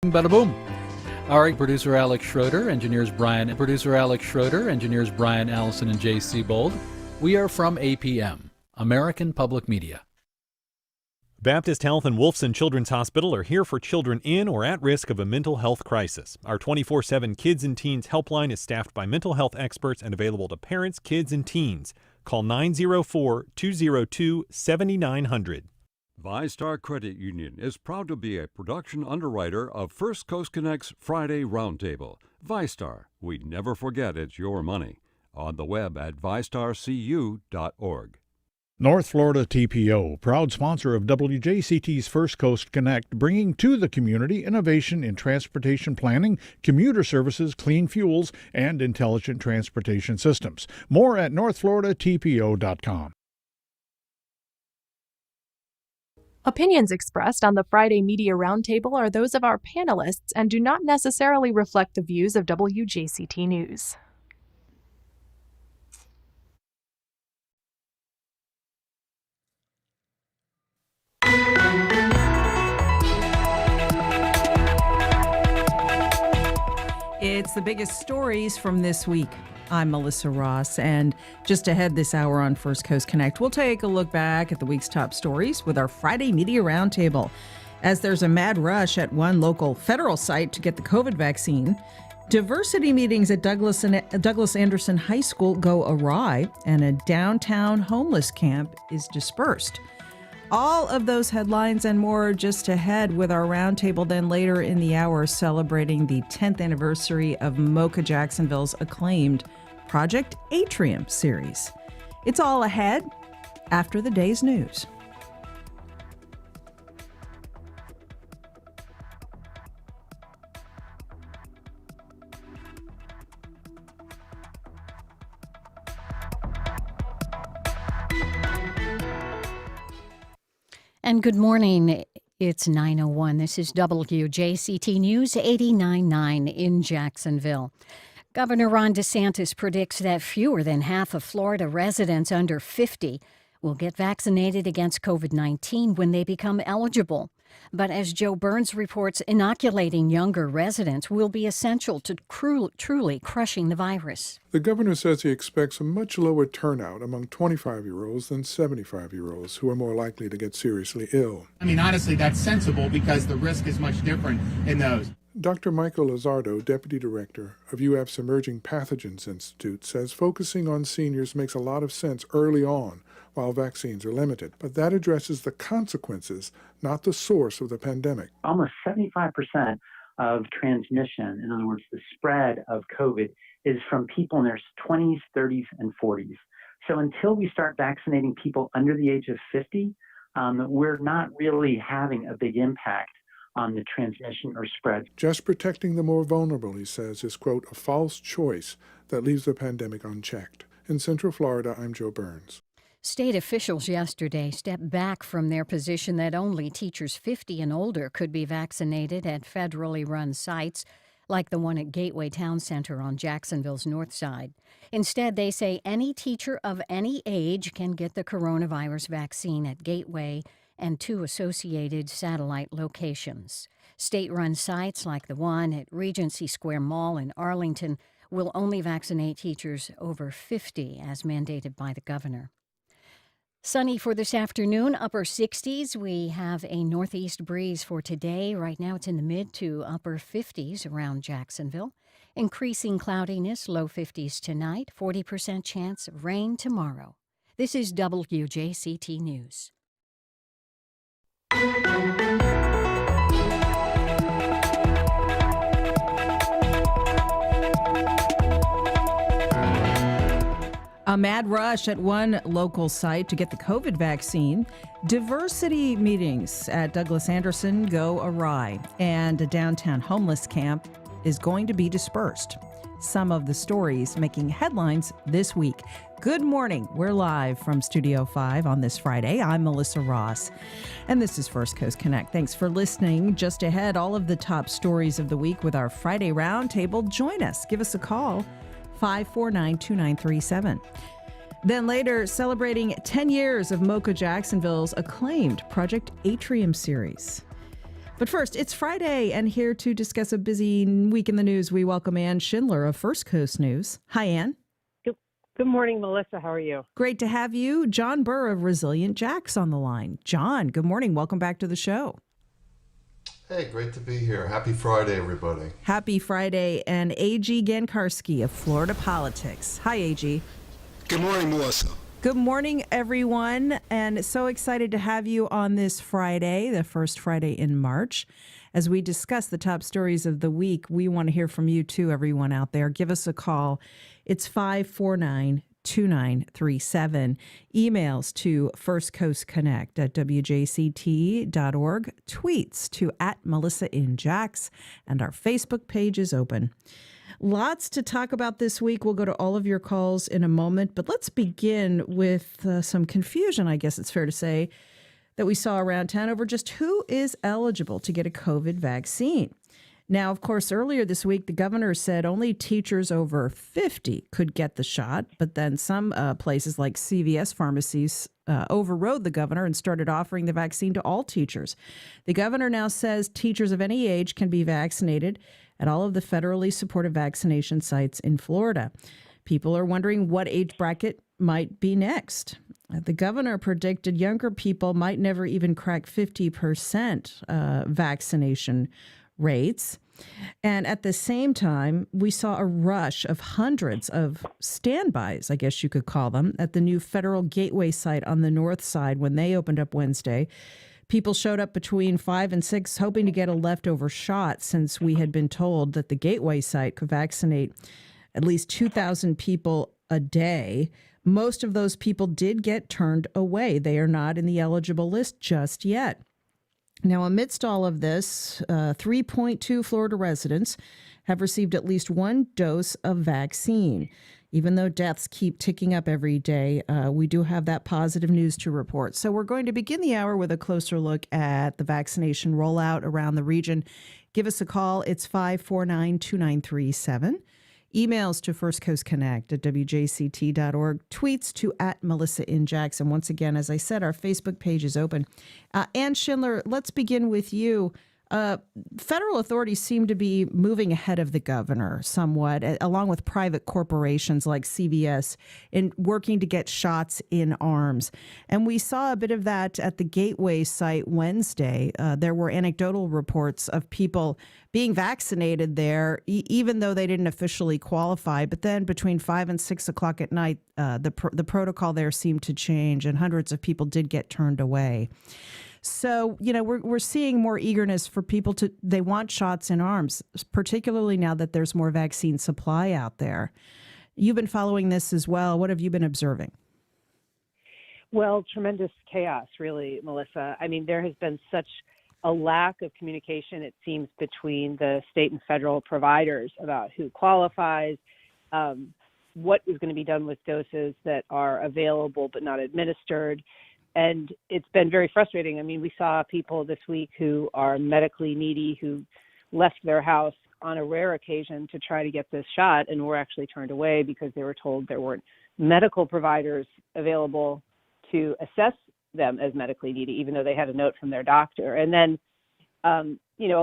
Bada boom. All right, producer Alex Schroeder, engineers Brian, Allison, and Jay Seabold. We are from APM, American Public Media. Baptist Health and Wolfson Children's Hospital are here for children in or at risk of a mental health crisis. Our 24/7 Kids and Teens helpline is staffed by mental health experts and available to parents, kids, and teens. Call 904-202-7900. ViStar Credit Union is proud to be a production underwriter of First Coast Connect's Friday Roundtable. ViStar, we never forget it's your money. On the web at vistarcu.org. North Florida TPO, proud sponsor of WJCT's First Coast Connect, bringing to the community innovation in transportation planning, commuter services, clean fuels, and intelligent transportation systems. More at northfloridatpo.com. Opinions expressed on the Friday Media Roundtable are those of our panelists and do not necessarily reflect the views of WJCT News. It's the biggest stories from this week. I'm Melissa Ross, and just ahead this hour on First Coast Connect, we'll take a look back at the week's top stories with our Friday Media Roundtable. As there's a mad rush at one local federal site to get the COVID vaccine, diversity meetings at Douglas Anderson High School go awry, and a downtown homeless camp is dispersed. All of those headlines and more just ahead with our roundtable. Then later in the hour, celebrating the 10th anniversary of Mocha Jacksonville's acclaimed Project Atrium series. It's all ahead after the day's news. And good morning. It's 9:01. This is WJCT News 89.9 in Jacksonville. Governor Ron DeSantis predicts that fewer than half of Florida residents under 50 will get vaccinated against COVID-19 when they become eligible. But as Joe Burns reports, inoculating younger residents will be essential to truly crushing the virus. The governor says he expects a much lower turnout among 25-year-olds than 75-year-olds who are more likely to get seriously ill. I mean, honestly, that's sensible because the risk is much different in those. Dr. Michael Lizardo, Deputy Director of UF's Emerging Pathogens Institute, says focusing on seniors makes a lot of sense early on while vaccines are limited. But that addresses the consequences, not the source of the pandemic. Almost 75% of transmission, in other words, the spread of COVID, is from people in their 20s, 30s, and 40s. So until we start vaccinating people under the age of 50, we're not really having a big impact on the transmission or spread. Just protecting the more vulnerable, he says, is, quote, a false choice that leaves the pandemic unchecked. In Central Florida, I'm Joe Burns. State officials yesterday stepped back from their position that only teachers 50 and older could be vaccinated at federally run sites, like the one at Gateway Town Center on Jacksonville's north side. Instead, they say any teacher of any age can get the coronavirus vaccine at Gateway and 2 associated satellite locations. State-run sites like the one at Regency Square Mall in Arlington will only vaccinate teachers over 50, as mandated by the governor. Sunny for this afternoon, upper 60s. We have a northeast breeze for today. Right now it's in the mid to upper 50s around Jacksonville. Increasing cloudiness, low 50s tonight, 40% chance of rain tomorrow. This is WJCT News. A mad rush at one local site to get the COVID vaccine. Diversity meetings at Douglas Anderson go awry, and a downtown homeless camp is going to be dispersed. Some of the stories making headlines this week. Good morning. We're live from Studio 5 on this Friday. I'm Melissa Ross, and this is First Coast Connect. Thanks for listening. Just ahead, all of the top stories of the week with our Friday Roundtable. Join us. Give us a call. 549-2937. Then later, celebrating 10 years of Mocha Jacksonville's acclaimed Project Atrium series. But first, it's Friday, and here to discuss a busy week in the news, we welcome Ann Schindler of First Coast News. Hi, Ann. Good morning, Melissa. How are you? Great to have you. John Burr of Resilient Jacks on the line. John, good morning. Welcome back to the show. Hey, great to be here. Happy Friday, everybody. Happy Friday. And A.G. Gankarski of Florida Politics. Hi, A.G. Good morning, Melissa. Good morning, everyone. And so excited to have you on this Friday, the first Friday in March. As we discuss the top stories of the week, we want to hear from you too, everyone out there. Give us a call. It's 549-2937. Emails to firstcoastconnect@wjct.org. Tweets to @MelissaInJax. And our Facebook page is open. Lots to talk about this week. We'll go to all of your calls in a moment. But let's begin with some confusion, I guess it's fair to say, that we saw around town over just who is eligible to get a COVID vaccine. Now, of course, earlier this week, the governor said only teachers over 50 could get the shot. But then some places like CVS pharmacies overrode the governor and started offering the vaccine to all teachers. The governor now says teachers of any age can be vaccinated at all of the federally supported vaccination sites in Florida. People are wondering what age bracket might be next. The governor predicted younger people might never even crack 50% vaccination rates. And at the same time, we saw a rush of hundreds of standbys, I guess you could call them, at the new Federal Gateway site on the north side when they opened up Wednesday. People showed up between 5 and 6 hoping to get a leftover shot, since we had been told that the Gateway site could vaccinate at least 2,000 people a day. Most of those people did get turned away. They are not in the eligible list just yet. Now, amidst all of this, 3.2 Florida residents have received at least one dose of vaccine. Even though deaths keep ticking up every day, we do have that positive news to report. So we're going to begin the hour with a closer look at the vaccination rollout around the region. Give us a call. It's 549-2937. Emails to firstcoastconnect@wjct.org. Tweets to @MelissaInJax. And once again, as I said, our Facebook page is open. Ann Schindler, let's begin with you. Federal authorities seem to be moving ahead of the governor somewhat, along with private corporations like CVS, in working to get shots in arms. And we saw a bit of that at the Gateway site Wednesday. There were anecdotal reports of people being vaccinated there, even though they didn't officially qualify. But then between 5 and 6 o'clock at night, the protocol there seemed to change, and hundreds of people did get turned away. So, we're seeing more eagerness for people they want shots in arms, particularly now that there's more vaccine supply out there. You've been following this as well. What have you been observing? Well, tremendous chaos, really, Melissa. I mean, there has been such a lack of communication, it seems, between the state and federal providers about who qualifies, what is going to be done with doses that are available but not administered. And it's been very frustrating. I mean, we saw people this week who are medically needy, who left their house on a rare occasion to try to get this shot and were actually turned away because they were told there weren't medical providers available to assess them as medically needy, even though they had a note from their doctor. And then, a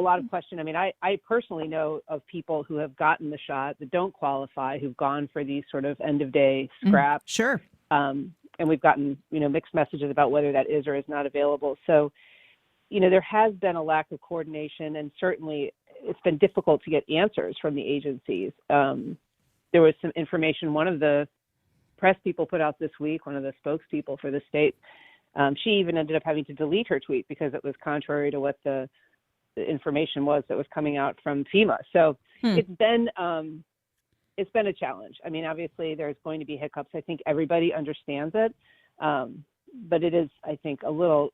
lot of question. I mean, I personally know of people who have gotten the shot that don't qualify, who've gone for these sort of end-of-day scraps. Sure. And we've gotten, mixed messages about whether that is or is not available. So, there has been a lack of coordination, and certainly it's been difficult to get answers from the agencies. There was some information one of the press people put out this week, one of the spokespeople for the state. She even ended up having to delete her tweet because it was contrary to what the information was that was coming out from FEMA. So it's been a challenge. I mean, obviously there's going to be hiccups. I think everybody understands it. But it is, I think, a little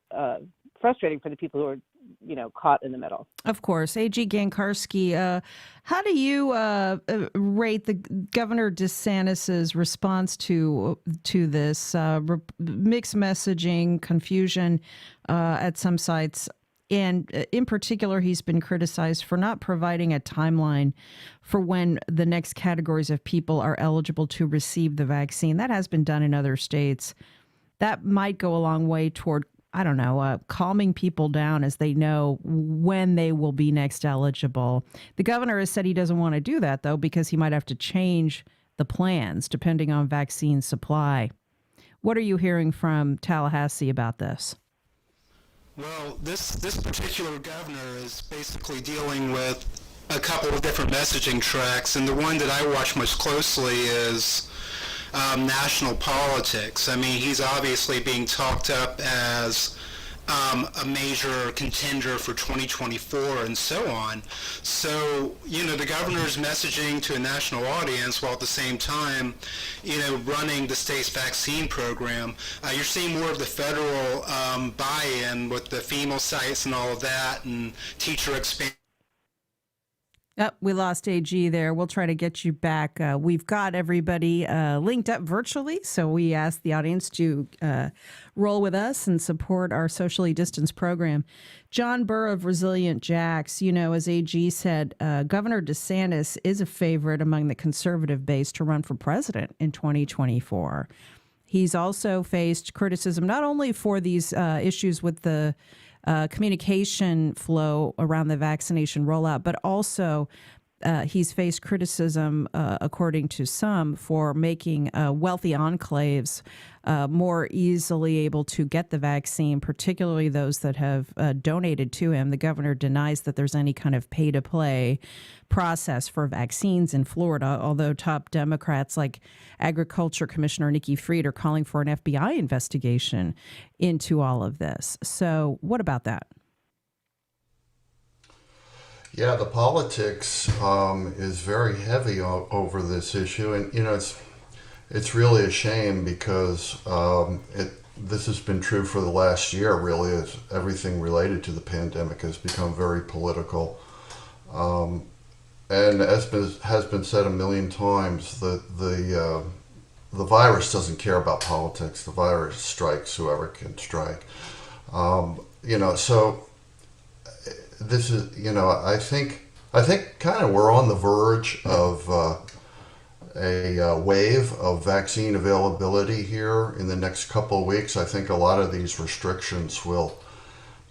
frustrating for the people who are, caught in the middle. Of course. A.G. Gankarski, how do you rate the Governor DeSantis's response to this mixed messaging, confusion at some sites? And in particular, he's been criticized for not providing a timeline for when the next categories of people are eligible to receive the vaccine. That has been done in other states. That might go a long way toward I don't know, calming people down as they know when they will be next eligible. The governor has said he doesn't want to do that, though, because he might have to change the plans depending on vaccine supply. What are you hearing from Tallahassee about this? Well, this particular governor is basically dealing with a couple of different messaging tracks, and the one that I watch most closely is national politics. I mean, he's obviously being talked up as a major contender for 2024 and so on. So, the governor's messaging to a national audience while at the same time, running the state's vaccine program. You're seeing more of the federal buy-in with the female sites and all of that and teacher expansion. Oh, we lost AG there. We'll try to get you back. We've got everybody linked up virtually, so we ask the audience to roll with us and support our socially distanced program. John Burr of Resilient Jacks, as AG said, Governor DeSantis is a favorite among the conservative base to run for president in 2024. He's also faced criticism not only for these issues with the communication flow around the vaccination rollout, but also he's faced criticism, according to some, for making wealthy enclaves more easily able to get the vaccine, particularly those that have donated to him. The governor denies that there's any kind of pay-to-play process for vaccines in Florida, although top Democrats like Agriculture Commissioner Nikki Fried are calling for an FBI investigation into all of this. So what about that? Yeah, the politics is very heavy over this issue, and it's really a shame because this has been true for the last year. Really, as everything related to the pandemic has become very political, and as has been said a million times, the virus doesn't care about politics. The virus strikes whoever can strike. So. This is, I think kind of we're on the verge of a wave of vaccine availability here in the next couple of weeks. I think a lot of these restrictions will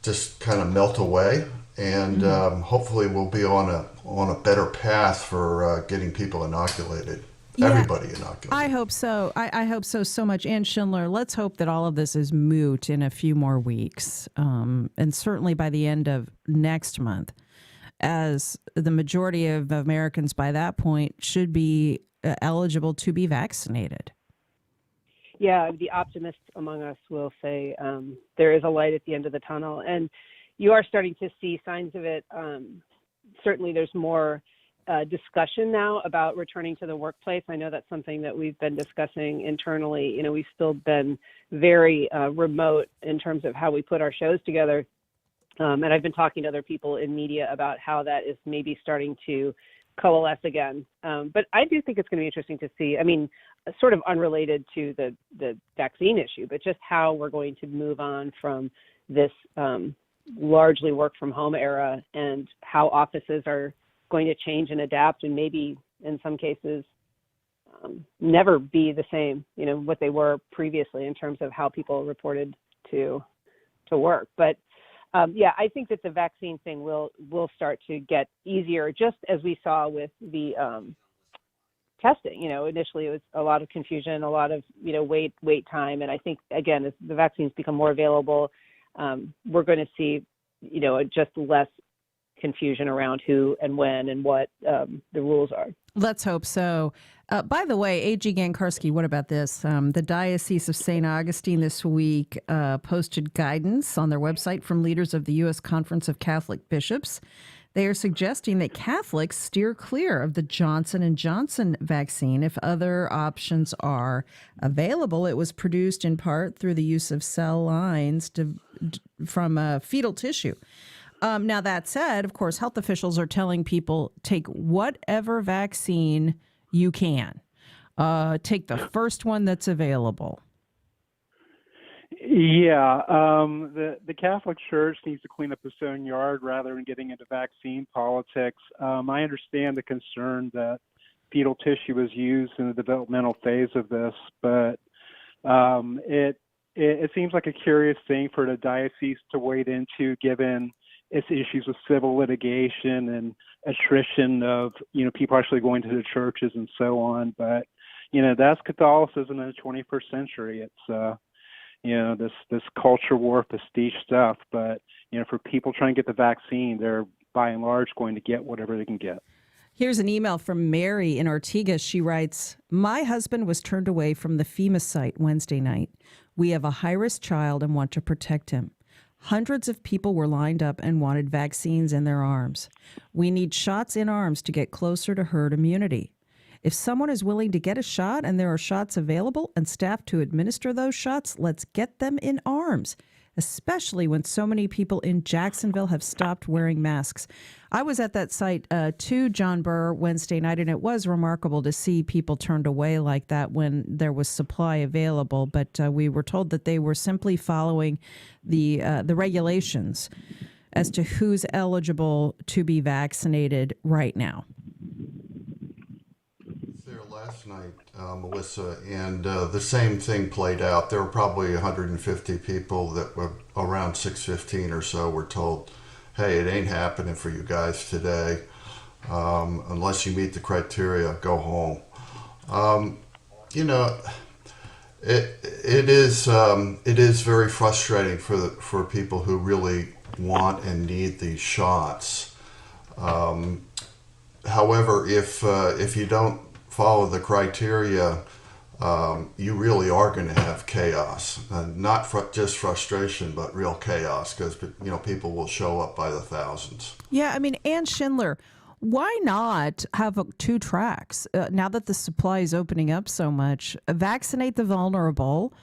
just kind of melt away, and hopefully we'll be on a better path for getting people inoculated. Yeah, everybody inoculated. I hope so. I hope so much. Ann Schindler, let's hope that all of this is moot in a few more weeks, and certainly by the end of next month, as the majority of Americans by that point should be eligible to be vaccinated. Yeah, the optimists among us will say there is a light at the end of the tunnel, and you are starting to see signs of it. Certainly there's more discussion now about returning to the workplace. I know that's something that we've been discussing internally. We've still been very remote in terms of how we put our shows together. And I've been talking to other people in media about how that is maybe starting to coalesce again. But I do think it's going to be interesting to see, sort of unrelated to the vaccine issue, but just how we're going to move on from this largely work from home era and how offices are going to change and adapt, and maybe in some cases never be the same, what they were previously in terms of how people reported to work. But I think that the vaccine thing will start to get easier, just as we saw with the testing. Initially it was a lot of confusion, a lot of wait time, and I think again as the vaccines become more available, we're going to see just less confusion around who and when and what the rules are. Let's hope so. By the way, A.G. Gankarski, what about this? The Diocese of St. Augustine this week posted guidance on their website from leaders of the U.S. Conference of Catholic Bishops. They are suggesting that Catholics steer clear of the Johnson & Johnson vaccine if other options are available. It was produced in part through the use of cell lines from fetal tissue. Now, that said, of course, health officials are telling people take whatever vaccine you can. Take the first one that's available. Yeah, the Catholic Church needs to clean up its own yard rather than getting into vaccine politics. I understand the concern that fetal tissue is used in the developmental phase of this, but it seems like a curious thing for the diocese to wade into, given its issues with civil litigation and attrition of, people actually going to the churches and so on. But, that's Catholicism in the 21st century. It's, this culture war, prestige stuff. But, for people trying to get the vaccine, they're by and large going to get whatever they can get. Here's an email from Mary in Ortigas. She writes, my husband was turned away from the FEMA site Wednesday night. We have a high-risk child and want to protect him. Hundreds of people were lined up and wanted vaccines in their arms. We need shots in arms to get closer to herd immunity. If someone is willing to get a shot and there are shots available and staff to administer those shots, let's get them in arms, especially when so many people in Jacksonville have stopped wearing masks. I was at that site too, John Burr, Wednesday night, and it was remarkable to see people turned away like that when there was supply available. But we were told that they were simply following the regulations as to who's eligible to be vaccinated right now. There last night, Melissa, and the same thing played out. There were probably 150 people that were around 6:15 or so were told, hey, it ain't happening for you guys today. Unless you meet the criteria, go home. It is very frustrating for people who really want and need these shots. However, if you don't follow the criteria, you really are going to have chaos, not just frustration, but real chaos, because people will show up by the thousands. Yeah, I mean, Ann Schindler, why not have two tracks now that the supply is opening up so much? Vaccinate the vulnerable,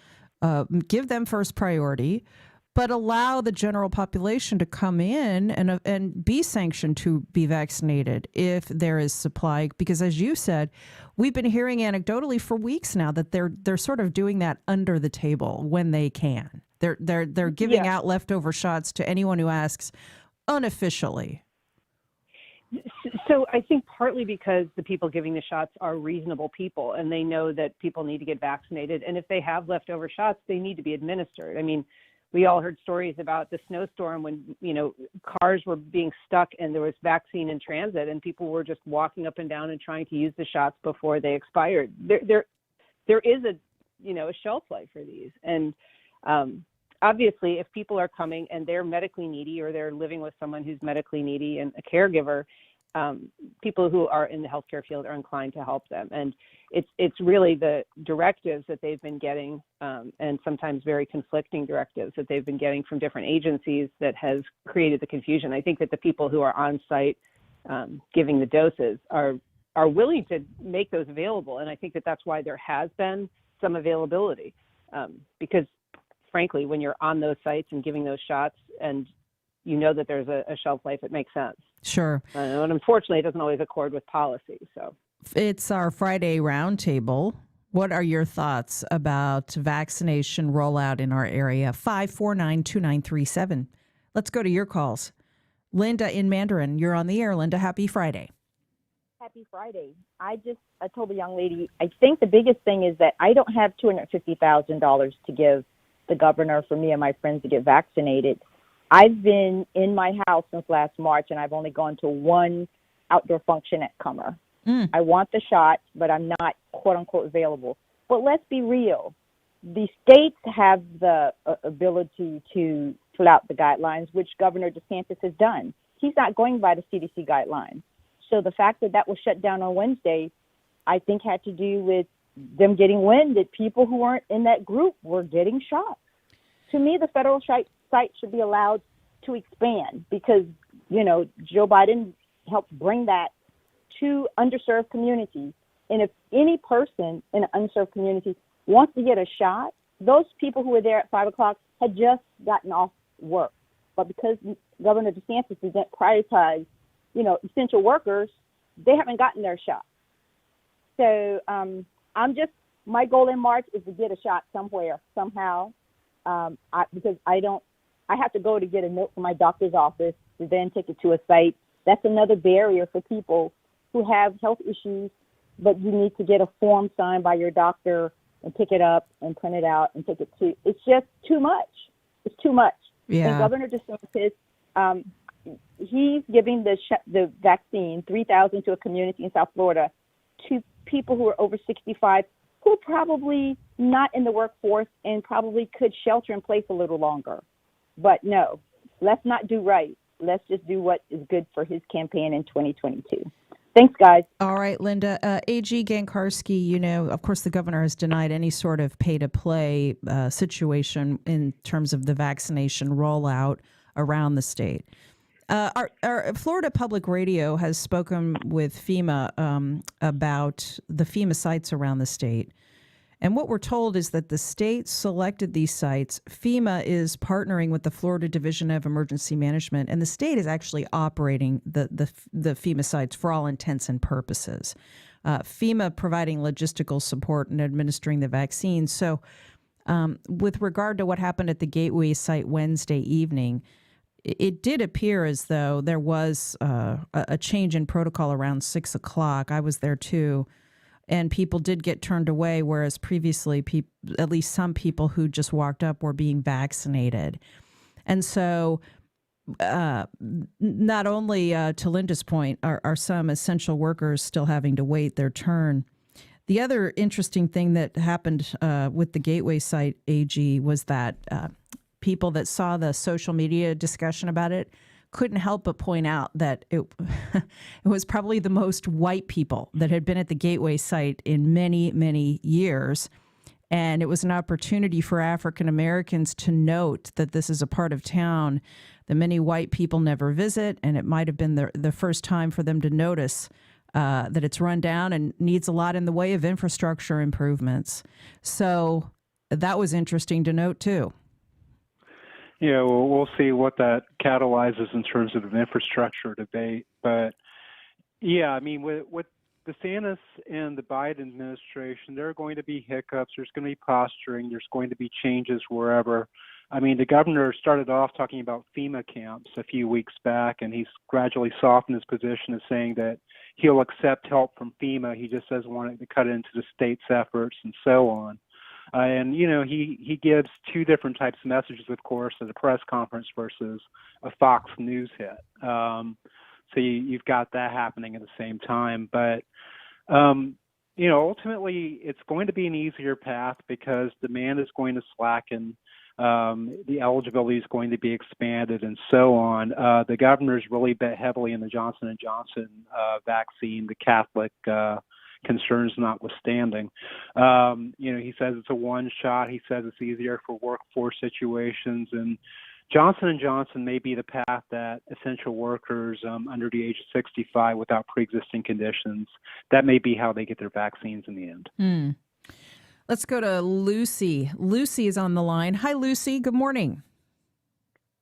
give them first priority, but allow the general population to come in and be sanctioned to be vaccinated if there is supply. Because as you said, we've been hearing anecdotally for weeks now that they're sort of doing that under the table when they can. They're giving out leftover shots to anyone who asks unofficially. So I think partly because the people giving the shots are reasonable people and they know that people need to get vaccinated. And if they have leftover shots, they need to be administered. I mean, we all heard stories about the snowstorm when, cars were being stuck and there was vaccine in transit and people were just walking up and down and trying to use the shots before they expired. There is a shelf life for these. And obviously, if people are coming and they're medically needy or they're living with someone who's medically needy and a caregiver, people who are in the healthcare field are inclined to help them. And it's really the directives that they've been getting, and sometimes very conflicting directives that they've been getting from different agencies that has created the confusion. I think that the people who are on site giving the doses are willing to make those available. And I think that that's why there has been some availability, because frankly, when you're on those sites and giving those shots and you know that there's a shelf life, it makes sense. Sure. And unfortunately, it doesn't always accord with policy. So it's our Friday Roundtable. What are your thoughts about vaccination rollout in our area? 549-2937. Let's go to your calls. Linda in Mandarin, you're on the air. Linda, happy Friday. Happy Friday. I told the young lady, I think the biggest thing is that I don't have $250,000 to give the governor for me and my friends to get vaccinated. I've been in my house since last March, and I've only gone to one outdoor function at Cummer. I want the shot, but I'm not, quote unquote, available. But let's be real. The states have the ability to fill out the guidelines, which Governor DeSantis has done. He's not going by the CDC guidelines. So the fact that was shut down on Wednesday, I think had to do with them getting wind that people who weren't in that group were getting shots. To me, the federal site should be allowed to expand because, Joe Biden helped bring that to underserved communities. And if any person in an underserved community wants to get a shot, those people who were there at 5 o'clock had just gotten off work. But because Governor DeSantis didn't prioritize, essential workers, they haven't gotten their shot. So my goal in March is to get a shot somewhere, somehow, because I have to go to get a note from my doctor's office to then take it to a site. That's another barrier for people who have health issues, but you need to get a form signed by your doctor and pick it up and print it out and take it to. It's just too much. It's too much. Yeah. And Governor DeSantis, he's giving the vaccine, 3,000 to a community in South Florida, to people who are over 65, who are probably not in the workforce and probably could shelter in place a little longer. But no, let's not do right. Let's just do what is good for his campaign in 2022. Thanks, guys. All right, Linda. AG Gankarski, of course, the governor has denied any sort of pay-to-play situation in terms of the vaccination rollout around the state. Our Florida Public Radio has spoken with FEMA about the FEMA sites around the state. And what we're told is that the state selected these sites. FEMA is partnering with the Florida Division of Emergency Management, and the state is actually operating the FEMA sites for all intents and purposes. FEMA providing logistical support and administering the vaccines. So with regard to what happened at the Gateway site Wednesday evening, it did appear as though there was a change in protocol around 6 o'clock. I was there too. And people did get turned away, whereas previously, at least some people who just walked up were being vaccinated. And so not only, to Linda's point, are some essential workers still having to wait their turn. The other interesting thing that happened with the Gateway site, AG, was that people that saw the social media discussion about it couldn't help but point out that it was probably the most white people that had been at the Gateway site in many, many years. And it was an opportunity for African Americans to note that this is a part of town that many white people never visit. And it might have been the first time for them to notice that it's run down and needs a lot in the way of infrastructure improvements. So that was interesting to note, too. Yeah, well, we'll see what that catalyzes in terms of an infrastructure debate. But, yeah, I mean, with DeSantis and the Biden administration, there are going to be hiccups. There's going to be posturing. There's going to be changes wherever. I mean, the governor started off talking about FEMA camps a few weeks back, and he's gradually softened his position as saying that he'll accept help from FEMA. He just doesn't want it to cut into the state's efforts and so on. And, he gives two different types of messages, of course, at a press conference versus a Fox News hit. So you've got that happening at the same time. But, ultimately, it's going to be an easier path because demand is going to slacken. The eligibility is going to be expanded and so on. The governor's really bet heavily in the Johnson & Johnson vaccine, the Catholic concerns notwithstanding. He says it's a one shot. He says it's easier for workforce situations. And Johnson & Johnson may be the path that essential workers under the age of 65 without pre-existing conditions, that may be how they get their vaccines in the end. Let's go to Lucy. Lucy is on the line. Hi, Lucy. Good morning.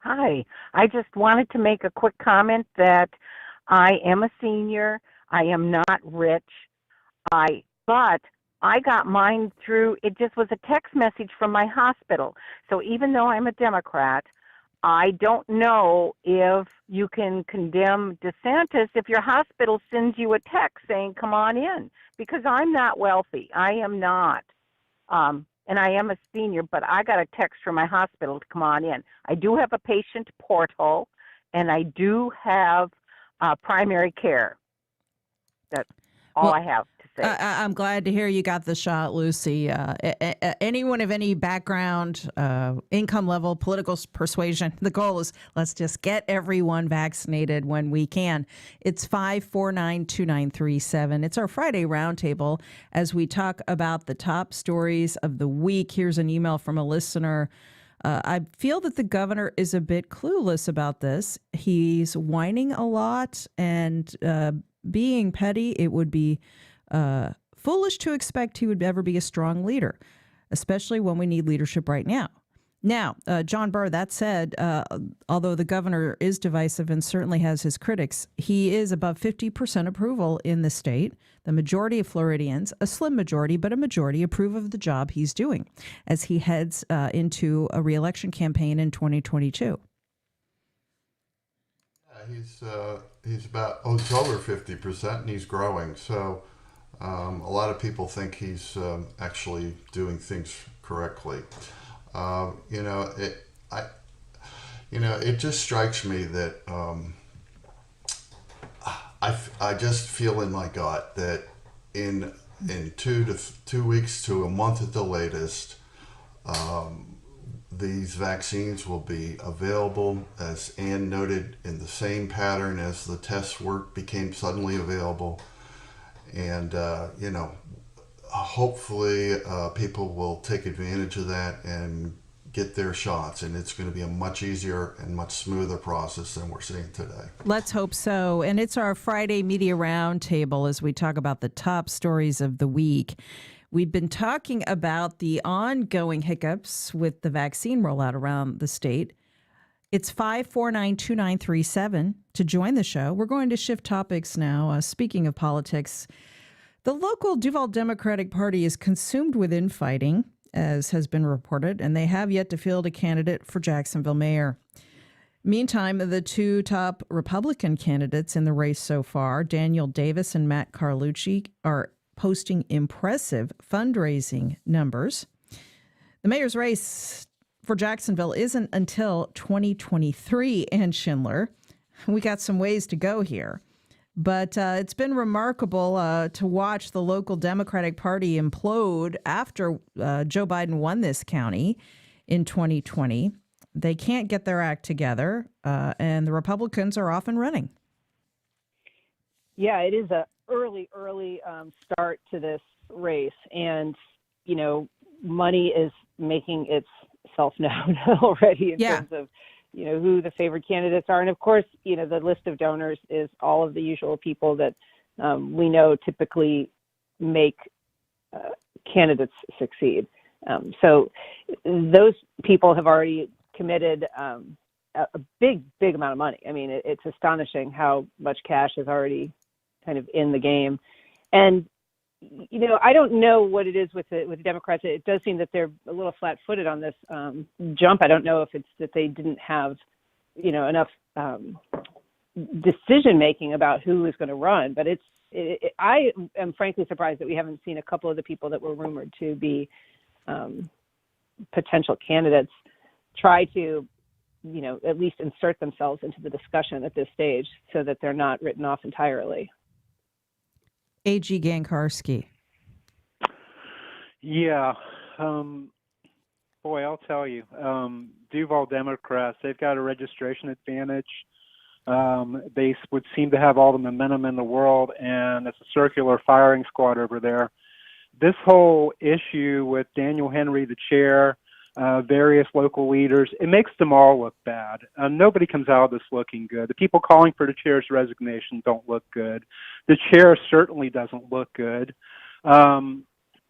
Hi. I just wanted to make a quick comment that I am a senior. I am not rich. But I got mine through, it just was a text message from my hospital. So even though I'm a Democrat, I don't know if you can condemn DeSantis if your hospital sends you a text saying, come on in, because I'm not wealthy. I am not. And I am a senior, but I got a text from my hospital to come on in. I do have a patient portal, and I do have primary care. That's all I have. I'm glad to hear you got the shot, Lucy. Anyone of any background, income level, political persuasion, the goal is let's just get everyone vaccinated when we can. It's 549-2937. It's our Friday Roundtable as we talk about the top stories of the week. Here's an email from a listener. I feel that the governor is a bit clueless about this. He's whining a lot and being petty. It would be foolish to expect he would ever be a strong leader, especially when we need leadership right now. Now, John Burr, that said, although the governor is divisive and certainly has his critics, he is above 50% approval in the state. The majority of Floridians, a slim majority, but a majority, approve of the job he's doing as he heads into a reelection campaign in 2022. He's about, it's over 50% and he's growing. So A lot of people think he's actually doing things correctly. It just strikes me that I just feel in my gut that in 2 weeks to a month at the latest, these vaccines will be available, as Ann noted, in the same pattern as the test work became suddenly available. And, hopefully people will take advantage of that and get their shots. And it's going to be a much easier and much smoother process than we're seeing today. Let's hope so. And it's our Friday Media Roundtable as we talk about the top stories of the week. We've been talking about the ongoing hiccups with the vaccine rollout around the state. It's 549-2937 to join the show. We're going to shift topics now. Speaking of politics, the local Duval Democratic Party is consumed with infighting, as has been reported, and they have yet to field a candidate for Jacksonville mayor. Meantime, the two top Republican candidates in the race so far, Daniel Davis and Matt Carlucci, are posting impressive fundraising numbers. The mayor's race for Jacksonville isn't until 2023, and Schindler. We got some ways to go here. But it's been remarkable to watch the local Democratic Party implode after Joe Biden won this county in 2020. They can't get their act together, and the Republicans are off and running. Yeah, it is a early start to this race. And, money is making itself known already in terms of who the favored candidates are. And of course, the list of donors is all of the usual people that we know typically make candidates succeed. So those people have already committed a big amount of money. I mean, it's astonishing how much cash is already kind of in the game. And I don't know what it is with the Democrats. It does seem that they're a little flat-footed on this jump. I don't know if it's that they didn't have, enough decision-making about who is going to run. But I am frankly surprised that we haven't seen a couple of the people that were rumored to be potential candidates try to, at least insert themselves into the discussion at this stage so that they're not written off entirely. A.G. Gankarski. Yeah. Boy, I'll tell you, Duval Democrats, they've got a registration advantage. They would seem to have all the momentum in the world, and it's a circular firing squad over there. This whole issue with Daniel Henry, the chair, various local leaders, it makes them all look bad. Nobody comes out of this looking good. The people calling for the chair's resignation don't look good. The chair certainly doesn't look good.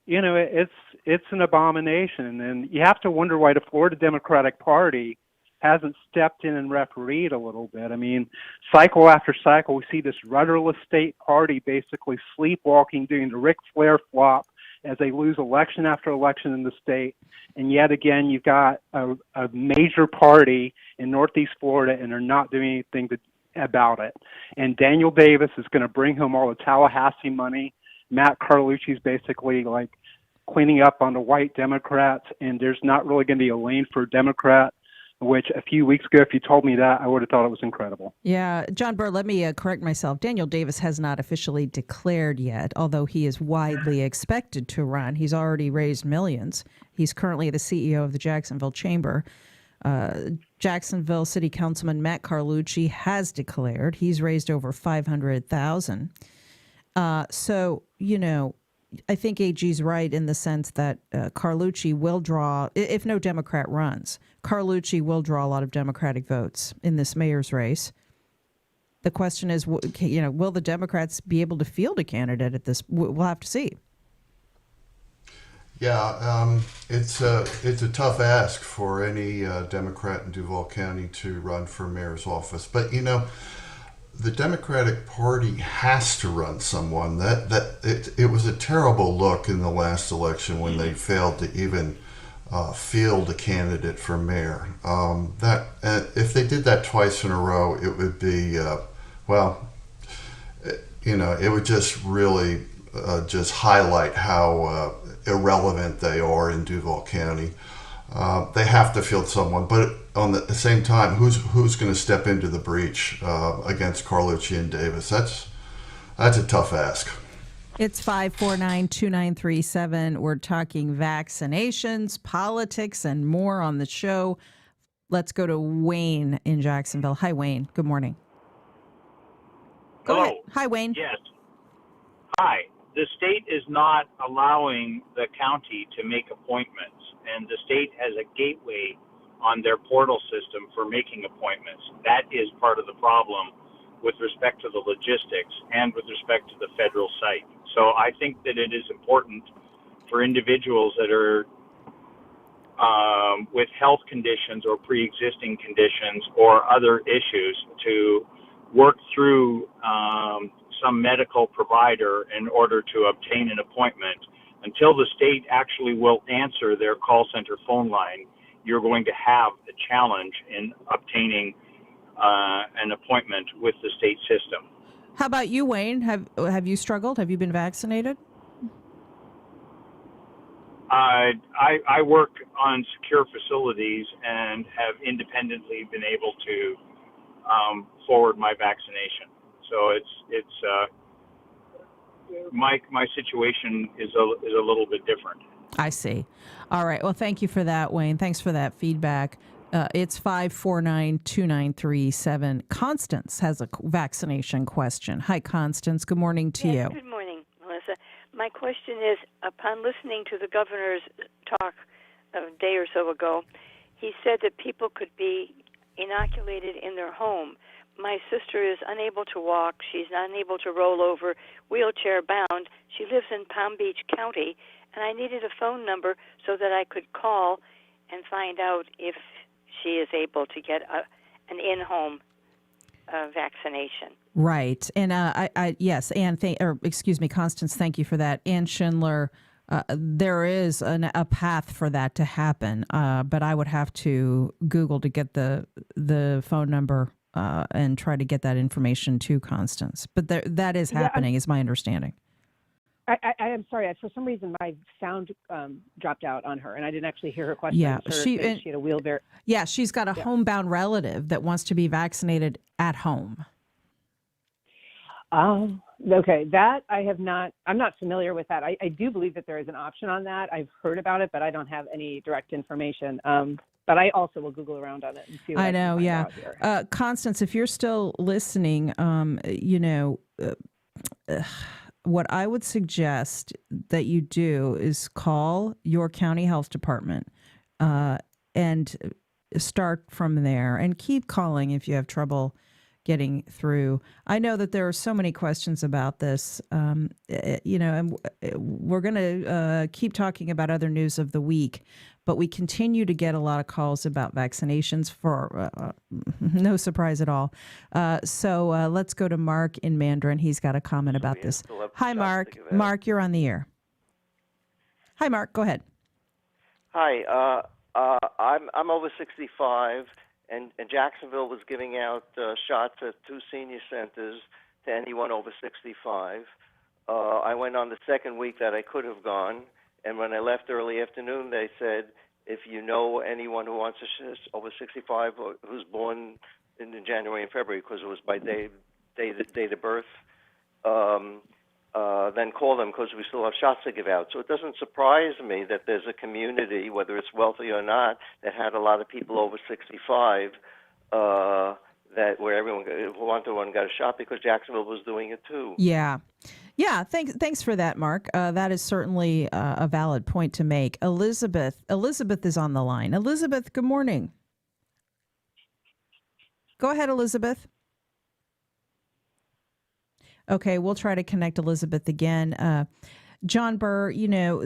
It's an abomination, and you have to wonder why the Florida Democratic Party hasn't stepped in and refereed a little bit. I mean, cycle after cycle, we see this rudderless state party basically sleepwalking, doing the Ric Flair flop as they lose election after election in the state. And yet again, you've got a major party in Northeast Florida, and they're not doing anything about it. And Daniel Davis is going to bring home all the Tallahassee money. Matt Carlucci's basically like cleaning up on the white Democrats, and there's not really going to be a lane for a Democrat, which a few weeks ago, if you told me that, I would have thought it was incredible. Yeah. John Burr, let me correct myself. Daniel Davis has not officially declared yet, although he is widely expected to run. He's already raised millions. He's currently the CEO of the Jacksonville Chamber. Jacksonville City Councilman Matt Carlucci has declared. He's raised over $500,000. So, I think AG's right in the sense that Carlucci will draw, if no Democrat runs, Carlucci will draw a lot of Democratic votes in this mayor's race. The question is, will the Democrats be able to field a candidate at this? We'll have to see. Yeah, it's a tough ask for any Democrat in Duval County to run for mayor's office. But, the Democratic Party has to run someone. It was a terrible look in the last election when they failed to even field a candidate for mayor. If they did that twice in a row, it would be it would just really just highlight how irrelevant they are in Duval County. They have to field someone, but on the same time, who's going to step into the breach against Carlucci and Davis? That's a tough ask. It's 549-2937. We're talking vaccinations, politics, and more on the show. Let's go to Wayne in Jacksonville. Hi, Wayne. Good morning. Go Hello. ahead. Hi, Wayne. Yes. Hi. The state is not allowing the county to make appointments, and the state has a gateway on their portal system for making appointments. That is part of the problem with respect to the logistics and with respect to the federal site. So I think that it is important for individuals that are with health conditions or pre-existing conditions or other issues to work through some medical provider in order to obtain an appointment. Until the state actually will answer their call center phone line, you're going to have a challenge in obtaining an appointment with the state system. How about you, Wayne? Have you struggled? Have you been vaccinated? I work on secure facilities and have independently been able to forward my vaccination. So it's my situation is a little bit different. I see. All right. Well, thank you for that, Wayne. Thanks for that feedback. It's 549-2937. Constance has a vaccination question. Hi, Constance. Good morning to you. Good morning, Melissa. My question is, upon listening to the governor's talk a day or so ago, he said that people could be inoculated in their home. My sister is unable to walk. She's unable to roll over, wheelchair bound. She lives in Palm Beach County, and I needed a phone number so that I could call and find out if she is able to get an in-home vaccination. Right. And yes, Ann, Constance, thank you for that. Ann Schindler, there is a path for that to happen, but I would have to Google to get the phone number and try to get that information to Constance. But that is happening, is my understanding. I am sorry. For some reason, my sound dropped out on her, and I didn't actually hear her question. Yeah, she had a wheelbarrow. Yeah, she's got a homebound relative that wants to be vaccinated at home. Okay. That I have not. I'm not familiar with that. I do believe that there is an option on that. I've heard about it, but I don't have any direct information. But I also will Google around on it and see what I know. Yeah. Constance, if you're still listening, what I would suggest that you do is call your county health department and start from there and keep calling if you have trouble getting through. I know that there are so many questions about this, and we're going to keep talking about other news of the week, but we continue to get a lot of calls about vaccinations for no surprise at all. So let's go to Mark in Mandarin. He's got a comment about this. Hi, Mark. Mark, you're on the air. Hi, Mark. Go ahead. Hi. I'm over 65. And Jacksonville was giving out shots at 2 senior centers to anyone over 65. I went on the second week that I could have gone, and when I left early afternoon, they said, if you know anyone who wants to over 65 or who's born in January and February, because it was by date of birth, then call them because we still have shots to give out. So it doesn't surprise me that there's a community, whether it's wealthy or not, that had a lot of people over 65 that where everyone who wanted one got a shot because Jacksonville was doing it too. Yeah. Thanks for that, Mark. That is certainly a valid point to make. Elizabeth is on the line. Elizabeth, good morning. Go ahead, Elizabeth. Okay, we'll try to connect Elizabeth again. John Burr,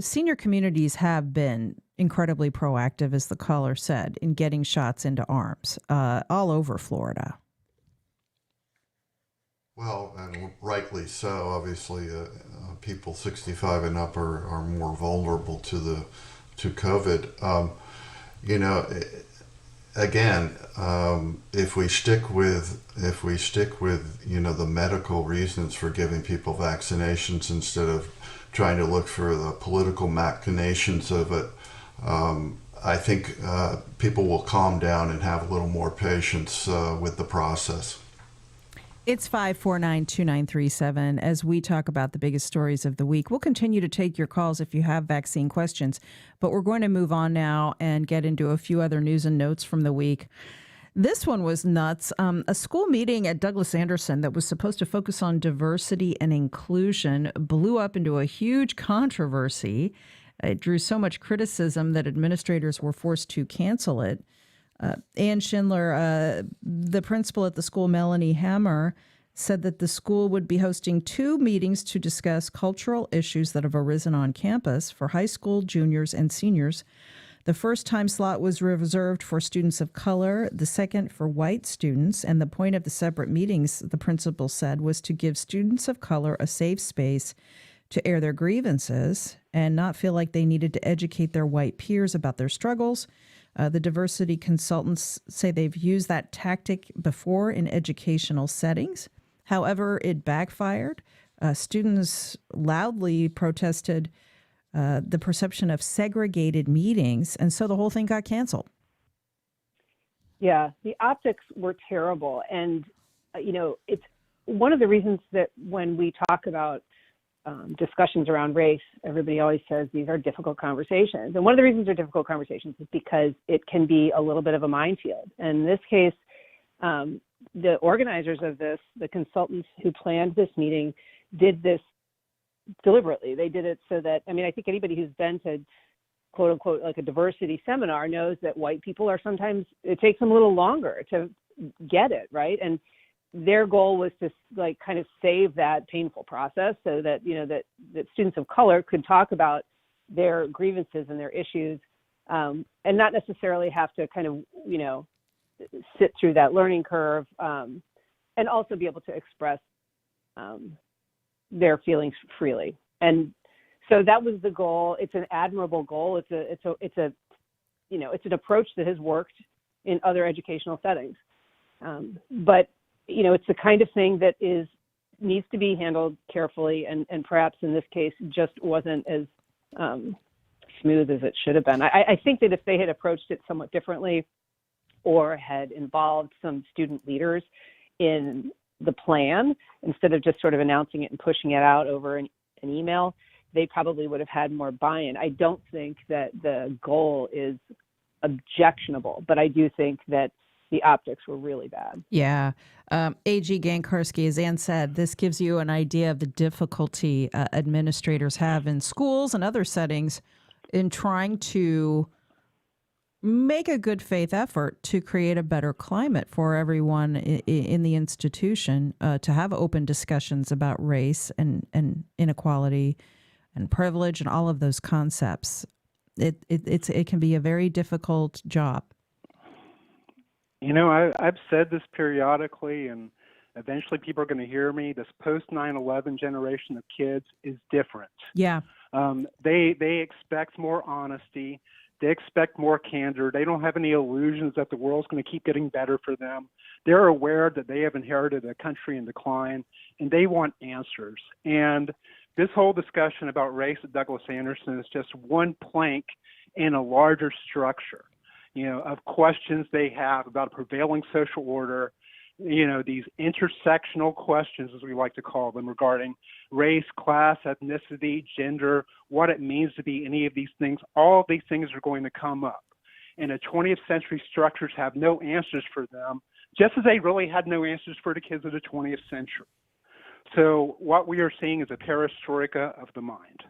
senior communities have been incredibly proactive, as the caller said, in getting shots into arms all over Florida. Well, and rightly so. Obviously, people 65 and up are more vulnerable to COVID. again, if we stick with the medical reasons for giving people vaccinations instead of trying to look for the political machinations of it, I think people will calm down and have a little more patience with the process. It's 549-2937 as we talk about the biggest stories of the week. We'll continue to take your calls if you have vaccine questions, but we're going to move on now and get into a few other news and notes from the week. This one was nuts. A school meeting at Douglas Anderson that was supposed to focus on diversity and inclusion blew up into a huge controversy. It drew so much criticism that administrators were forced to cancel it. Ann Schindler, the principal at the school, Melanie Hammer, said that the school would be hosting 2 meetings to discuss cultural issues that have arisen on campus for high school juniors and seniors. The first time slot was reserved for students of color, the second for white students, and the point of the separate meetings, the principal said, was to give students of color a safe space to air their grievances and not feel like they needed to educate their white peers about their struggles. The diversity consultants say they've used that tactic before in educational settings. However, it backfired. Students loudly protested the perception of segregated meetings, and so the whole thing got canceled. Yeah, the optics were terrible. And, it's one of the reasons that when we talk about discussions around race, everybody always says these are difficult conversations. And one of the reasons they're difficult conversations is because it can be a little bit of a minefield. And in this case, the organizers of this, the consultants who planned this meeting, did this deliberately. They did it so that, I think anybody who's been to quote unquote like a diversity seminar knows that white people are sometimes, it takes them a little longer to get it, right? And their goal was to kind of save that painful process so that, that students of color could talk about their grievances and their issues and not necessarily have to kind of, sit through that learning curve and also be able to express their feelings freely. And so that was the goal. It's an admirable goal. It's an approach that has worked in other educational settings. But it's the kind of thing that needs to be handled carefully, and perhaps in this case just wasn't as smooth as it should have been. I think that if they had approached it somewhat differently or had involved some student leaders in the plan instead of just sort of announcing it and pushing it out over an email, they probably would have had more buy-in. I don't think that the goal is objectionable, but I do think that the optics were really bad. Yeah. A.G. Gankarski, as Ann said, this gives you an idea of the difficulty administrators have in schools and other settings in trying to make a good faith effort to create a better climate for everyone in the institution, to have open discussions about race and inequality and privilege and all of those concepts. It can be a very difficult job. I've said this periodically, and eventually people are going to hear me. This post 9/11 generation of kids is different. Yeah. They expect more honesty. They expect more candor. They don't have any illusions that the world's going to keep getting better for them. They're aware that they have inherited a country in decline, and they want answers. And this whole discussion about race at Douglas Anderson is just one plank in a larger structure, of questions they have about a prevailing social order, these intersectional questions, as we like to call them, regarding race, class, ethnicity, gender, what it means to be any of these things. All of these things are going to come up. And the 20th century structures have no answers for them, just as they really had no answers for the kids of the 20th century. So what we are seeing is a perestroika of the mind.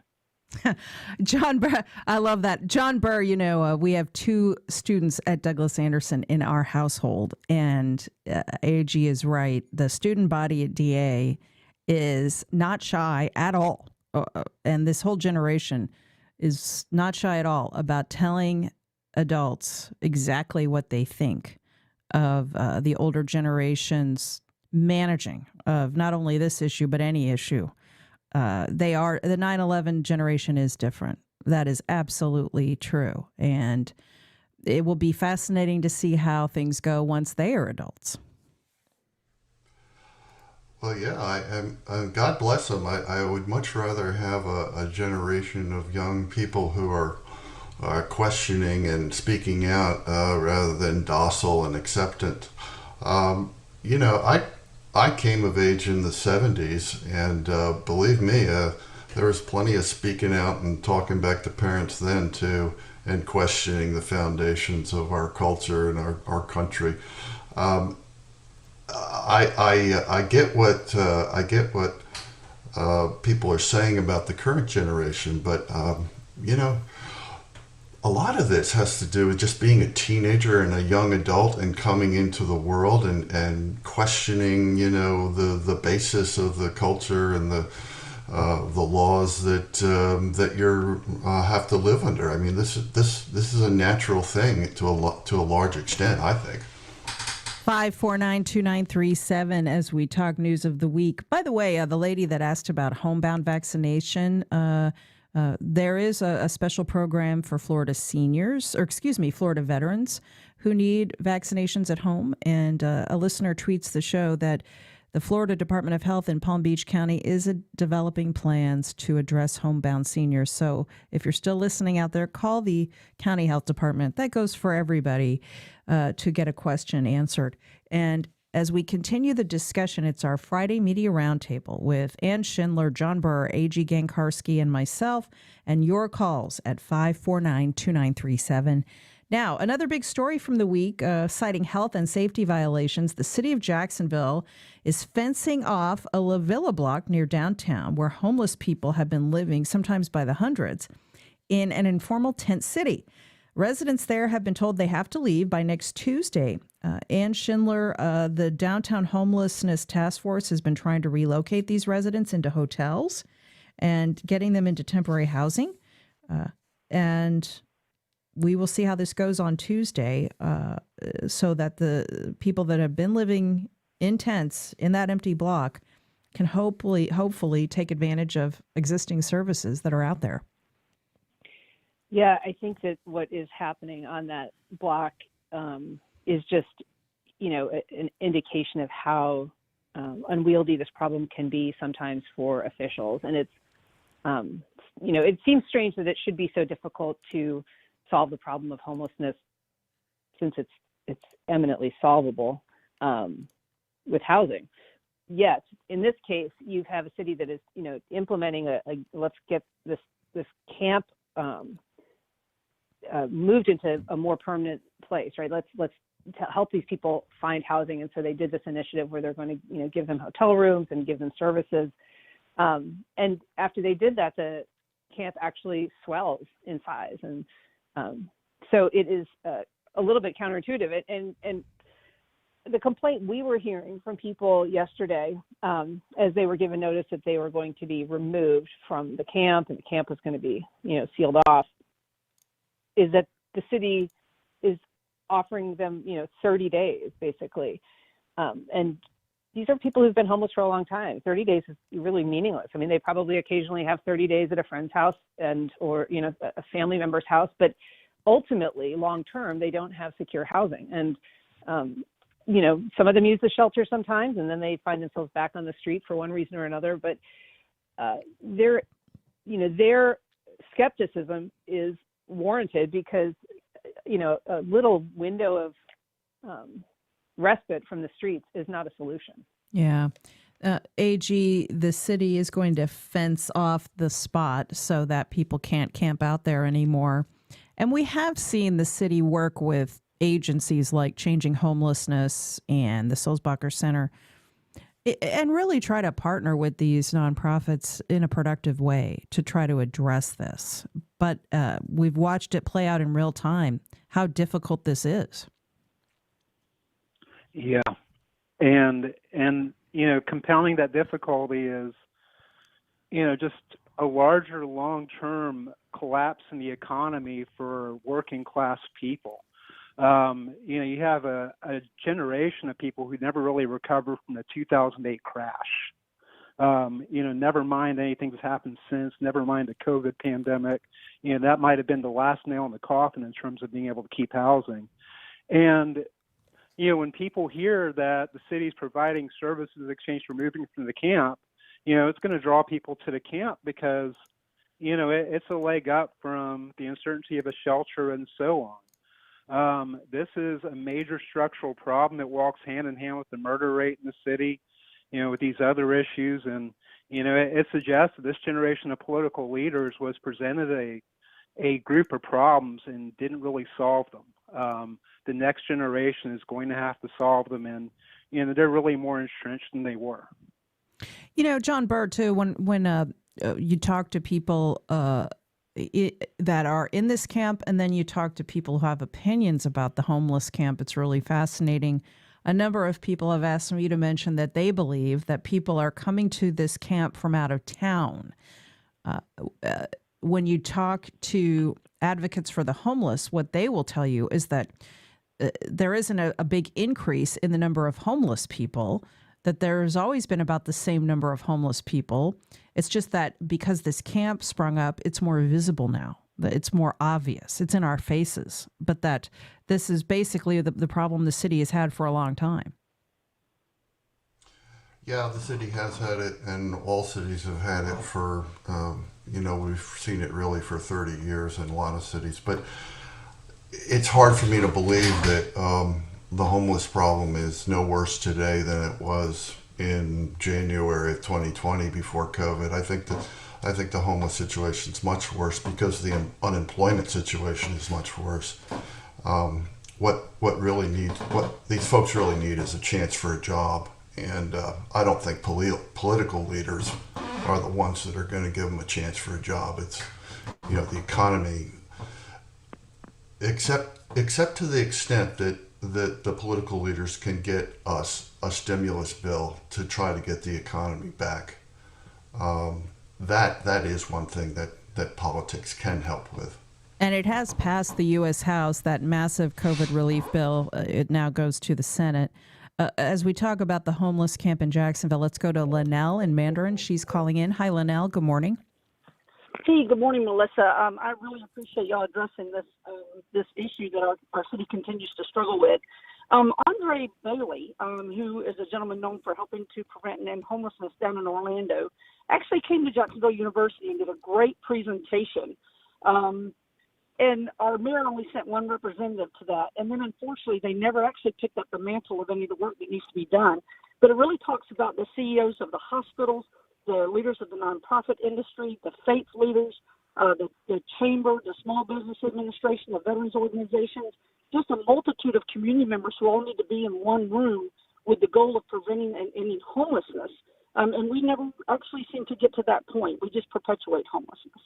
John Burr, I love that. John Burr, we have 2 students at Douglas Anderson in our household, and AG is right. The student body at DA is not shy at all, and this whole generation is not shy at all about telling adults exactly what they think of the older generation's managing of not only this issue, but any issue. The 9/11 generation is different. That is absolutely true. And it will be fascinating to see how things go once they are adults. Well, yeah, God bless them. I would much rather have a generation of young people who are questioning and speaking out rather than docile and acceptant. You know, I came of age in the 70s, and believe me, there was plenty of speaking out and talking back to parents then too, and questioning the foundations of our culture and our country. I get what people are saying about the current generation, but you know, a lot of this has to do with just being a teenager and a young adult and coming into the world and questioning, you know, the basis of the culture and the laws that you have to live under. I mean, this is a natural thing to a large extent, I think. 549-2937 as we talk news of the week. By the way, the lady that asked about homebound vaccination, there is a special program for Florida Florida veterans who need vaccinations at home. And a listener tweets the show that the Florida Department of Health in Palm Beach County is developing plans to address homebound seniors. So if you're still listening out there, call the county health department. That goes for everybody to get a question answered. And as we continue the discussion, it's our Friday Media Roundtable with Ann Schindler, John Burr, A.G. Gankarski, and myself, and your calls at 549-2937. Now, another big story from the week, citing health and safety violations. The city of Jacksonville is fencing off a La Villa block near downtown where homeless people have been living, sometimes by the hundreds, in an informal tent city. Residents there have been told they have to leave by next Tuesday. Ann Schindler, the Downtown Homelessness Task Force, has been trying to relocate these residents into hotels and getting them into temporary housing. And we will see how this goes on Tuesday so that the people that have been living in tents in that empty block can hopefully take advantage of existing services that are out there. Yeah, I think that what is happening on that block is just, you know, an indication of how unwieldy this problem can be sometimes for officials. And it's, you know, it seems strange that it should be so difficult to solve the problem of homelessness since it's eminently solvable with housing. Yet, in this case, you have a city that is, you know, implementing a let's get this camp moved into a more permanent place, right? Let's help these people find housing. And so they did this initiative where they're going to, you know, give them hotel rooms and give them services. And after they did that, the camp actually swells in size. And so it is a little bit counterintuitive. And the complaint we were hearing from people yesterday, as they were given notice that they were going to be removed from the camp and the camp was going to be, you know, sealed off, is that the city is offering them, you know, 30 days basically. And these are people who've been homeless for a long time. 30 days is really meaningless. I mean, they probably occasionally have 30 days at a friend's house or, you know, a family member's house, but ultimately long term, they don't have secure housing. And, you know, some of them use the shelter sometimes and then they find themselves back on the street for one reason or another, but their skepticism is warranted because, you know, a little window of respite from the streets is not a solution. Yeah. AG, the city is going to fence off the spot so that people can't camp out there anymore. And we have seen the city work with agencies like Changing Homelessness and the Sulzbacher Center and really try to partner with these nonprofits in a productive way to try to address this. But we've watched it play out in real time, how difficult this is. Yeah. And you know, compounding that difficulty is, you know, just a larger long-term collapse in the economy for working class people. You know, you have a generation of people who never really recovered from the 2008 crash. Never mind anything that's happened since, never mind the COVID pandemic. That might have been the last nail in the coffin in terms of being able to keep housing. And, when people hear that the city's providing services in exchange for moving from the camp, it's going to draw people to the camp because, it's a leg up from the uncertainty of a shelter and so on. This is a major structural problem that walks hand in hand with the murder rate in the city, with these other issues. And, it suggests that this generation of political leaders was presented a group of problems and didn't really solve them. The next generation is going to have to solve them, and, they're really more entrenched than they were. John Bird, too, when you talk to people that are in this camp, and then you talk to people who have opinions about the homeless camp, it's really fascinating. A number of people have asked me to mention that they believe that people are coming to this camp from out of town. When you talk to advocates for the homeless, what they will tell you is that there isn't a big increase in the number of homeless people, that there's always been about the same number of homeless people. It's just that because this camp sprung up, it's more visible now. It's more obvious. It's in our faces. But that this is basically the problem the city has had for a long time. Yeah, the city has had it, and all cities have had it for, we've seen it really for 30 years in a lot of cities. But it's hard for me to believe that the homeless problem is no worse today than it was in January of 2020 before COVID. I think the homeless situation is much worse because the unemployment situation is much worse. What these folks really need is a chance for a job. And I don't think political leaders are the ones that are going to give them a chance for a job. It's, the economy, except to the extent that the political leaders can get us a stimulus bill to try to get the economy back. That is one thing that politics can help with. And it has passed the U.S. House, that massive COVID relief bill. It now goes to the Senate. As we talk about the homeless camp in Jacksonville, let's go to Linnell in Mandarin. She's calling in. Hi, Linnell. Good morning. Hey, good morning, Melissa. I really appreciate y'all addressing this issue that our city continues to struggle with. Andre Bailey, who is a gentleman known for helping to prevent and end homelessness down in Orlando, actually came to Jacksonville University and did a great presentation. And our mayor only sent one representative to that. And then, unfortunately, they never actually picked up the mantle of any of the work that needs to be done. But it really talks about the CEOs of the hospitals, the leaders of the nonprofit industry, the faith leaders, the chamber, the Small Business Administration, the veterans organizations, just a multitude of community members who all need to be in one room with the goal of preventing and ending homelessness. And we never actually seem to get to that point. We just perpetuate homelessness.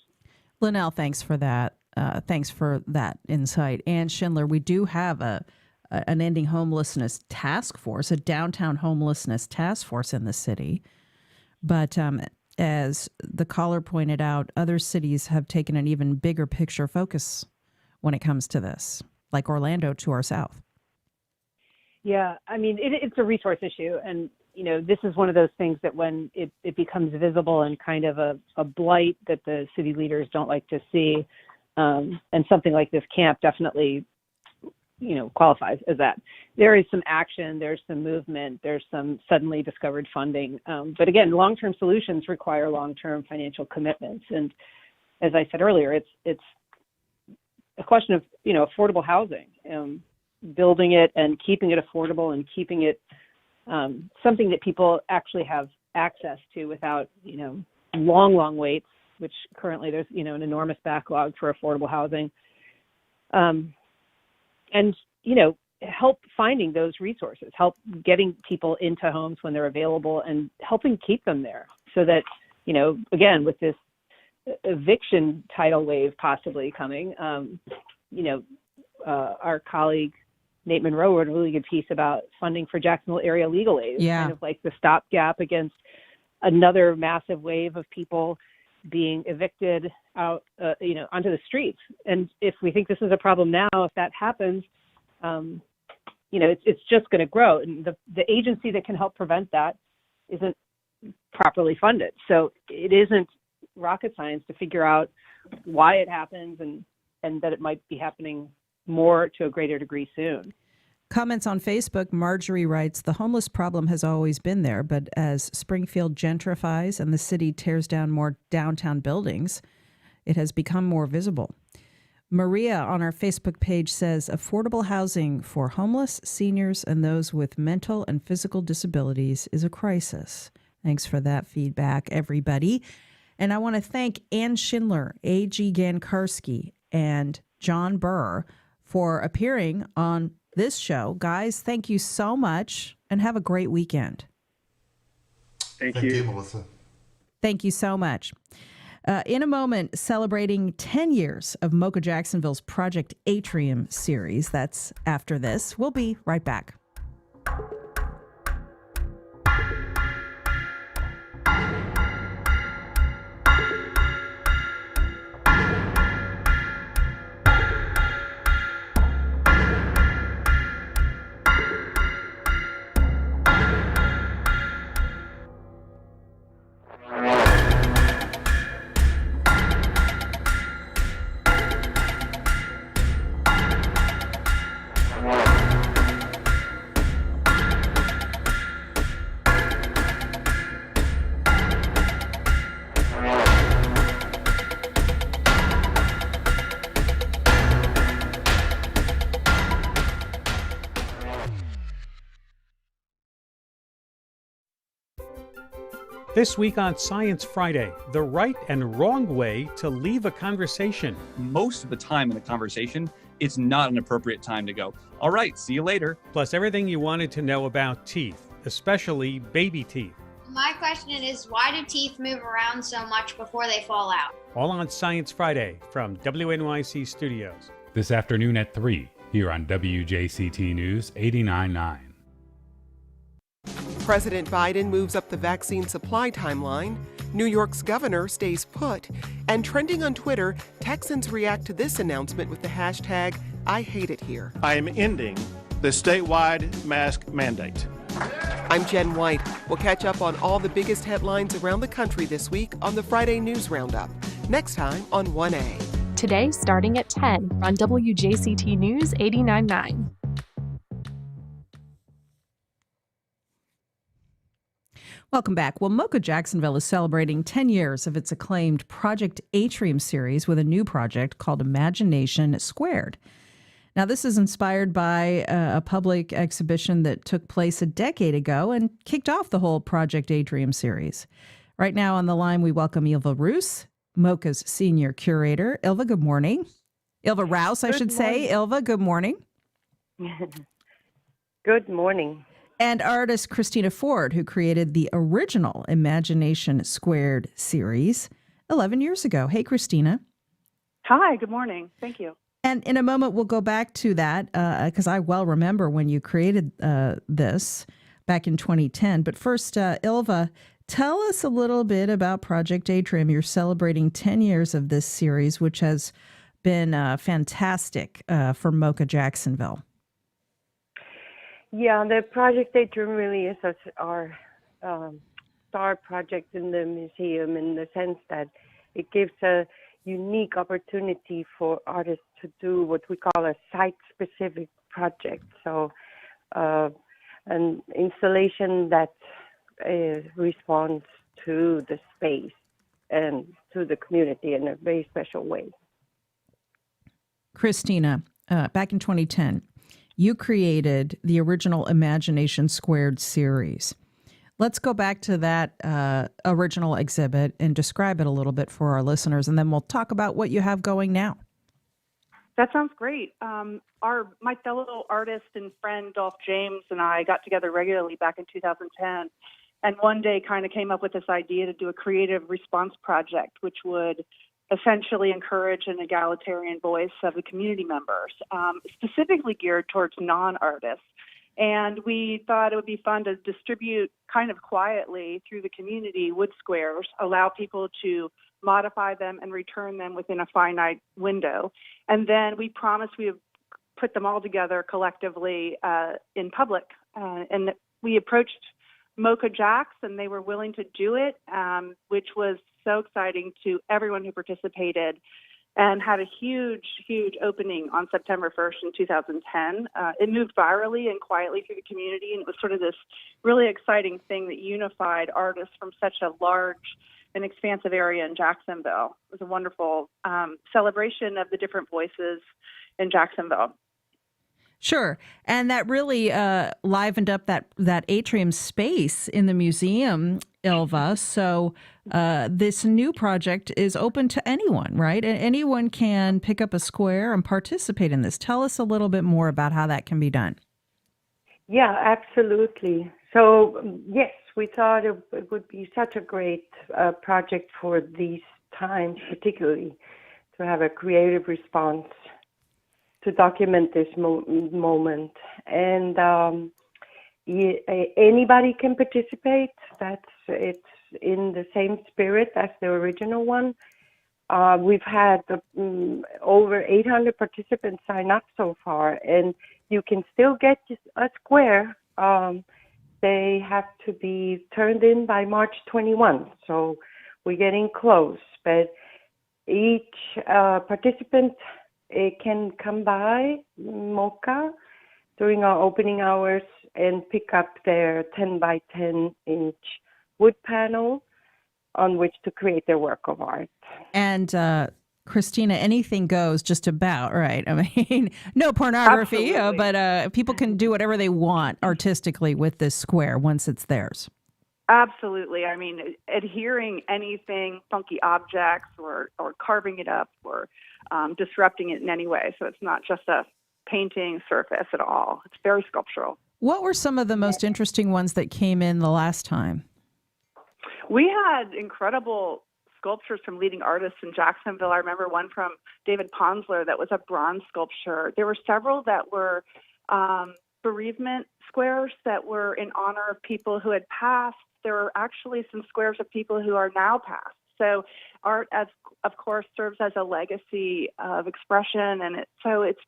Linnell, thanks for that. Thanks for that insight. Ann Schindler, we do have an ending homelessness task force, a downtown homelessness task force in the city. But as the caller pointed out, other cities have taken an even bigger picture focus when it comes to this, like Orlando to our south. Yeah, I mean, it's a resource issue. And, this is one of those things that when it becomes visible and kind of a blight that the city leaders don't like to see, and something like this camp definitely, qualifies as that. There is some action, there's some movement, there's some suddenly discovered funding. But again, long-term solutions require long-term financial commitments. And as I said earlier, it's a question of, affordable housing, building it and keeping it affordable and keeping it something that people actually have access to without, long waits, which currently there's, an enormous backlog for affordable housing. And, help finding those resources, help getting people into homes when they're available and helping keep them there so that, again, with this eviction tidal wave possibly coming, our colleague Nate Monroe wrote a really good piece about funding for Jacksonville area legal aid, kind of like the stopgap against another massive wave of people being evicted out, onto the streets. And if we think this is a problem now, if that happens, it's just going to grow. And the agency that can help prevent that isn't properly funded. So it isn't rocket science to figure out why it happens and that it might be happening more to a greater degree soon. Comments on Facebook, Marjorie writes, the homeless problem has always been there, but as Springfield gentrifies and the city tears down more downtown buildings, it has become more visible. Maria on our Facebook page says, affordable housing for homeless, seniors, and those with mental and physical disabilities is a crisis. Thanks for that feedback, everybody. And I want to thank Ann Schindler, A.G. Gankarski, and John Burr for appearing on this show. Guys, thank you so much and have a great weekend. Thank you, Melissa. Thank you so much. In a moment, celebrating 10 years of Mocha Jacksonville's Project Atrium series. That's after this. We'll be right back. This week on Science Friday, the right and wrong way to leave a conversation. Most of the time in a conversation, it's not an appropriate time to go, all right, see you later. Plus everything you wanted to know about teeth, especially baby teeth. My question is, why do teeth move around so much before they fall out? All on Science Friday from WNYC Studios. This afternoon at 3 here on WJCT News 89.9. President Biden moves up the vaccine supply timeline, New York's governor stays put, and trending on Twitter, Texans react to this announcement with the hashtag #IHateItHere. I am ending the statewide mask mandate. I'm Jen White. We'll catch up on all the biggest headlines around the country this week on the Friday News Roundup. Next time on 1A. Today, starting at 10 on WJCT News 89.9. Welcome back. Well, Mocha Jacksonville is celebrating 10 years of its acclaimed Project Atrium series with a new project called Imagination Squared. Now, this is inspired by a public exhibition that took place a decade ago and kicked off the whole Project Atrium series. Right now on the line, we welcome Ilva Roos, Mocha's senior curator. Ilva, good morning. Ilva Rouse, I should say. Ilva, good morning. Good morning. And artist Christina Ford, who created the original Imagination Squared series 11 years ago. Hey, Christina. Hi, good morning. Thank you. And in a moment, we'll go back to that because I well remember when you created this back in 2010. But first, Ilva, tell us a little bit about Project Atrium. You're celebrating 10 years of this series, which has been fantastic for Mocha Jacksonville. Yeah, the Project Atrium really is our star project in the museum in the sense that it gives a unique opportunity for artists to do what we call a site-specific project. So an installation that responds to the space and to the community in a very special way. Christina, back in 2010, you created the original Imagination Squared series. Let's go back to that original exhibit and describe it a little bit for our listeners, and then we'll talk about what you have going now. That sounds great. My fellow artist and friend, Dolph James, and I got together regularly back in 2010, and one day kind of came up with this idea to do a creative response project, which would essentially encourage an egalitarian voice of the community members, specifically geared towards non-artists. And we thought it would be fun to distribute kind of quietly through the community wood squares, allow people to modify them and return them within a finite window. And then we promised we would put them all together collectively in public. And we approached Mocha Jacks, and they were willing to do it, which was so exciting to everyone who participated, and had a huge, huge opening on September 1st in 2010. It moved virally and quietly through the community, and it was sort of this really exciting thing that unified artists from such a large and expansive area in Jacksonville. It was a wonderful celebration of the different voices in Jacksonville. Sure. And that really livened up that atrium space in the museum, Ilva. So this new project is open to anyone, right? And anyone can pick up a square and participate in this. Tell us a little bit more about how that can be done. Yeah, absolutely. So, yes, we thought it would be such a great project for these times, particularly to have a creative response to document this moment. And anybody can participate. It's in the same spirit as the original one. We've had over 800 participants sign up so far, and you can still get a square. They have to be turned in by March 21, so we're getting close. But each participant can come by Mocha during our opening hours and pick up their 10 by 10 inch wood panel on which to create their work of art. And Christina, anything goes just about, right? I mean, no pornography, but people can do whatever they want artistically with this square once it's theirs. Absolutely. I mean, adhering anything, funky objects or carving it up or disrupting it in any way. So it's not just a painting surface at all. It's very sculptural. What were some of the most interesting ones that came in the last time? We had incredible sculptures from leading artists in Jacksonville. I remember one from David Ponsler that was a bronze sculpture. There were several that were bereavement squares that were in honor of people who had passed. There were actually some squares of people who are now passed. So art, of course, serves as a legacy of expression, and it's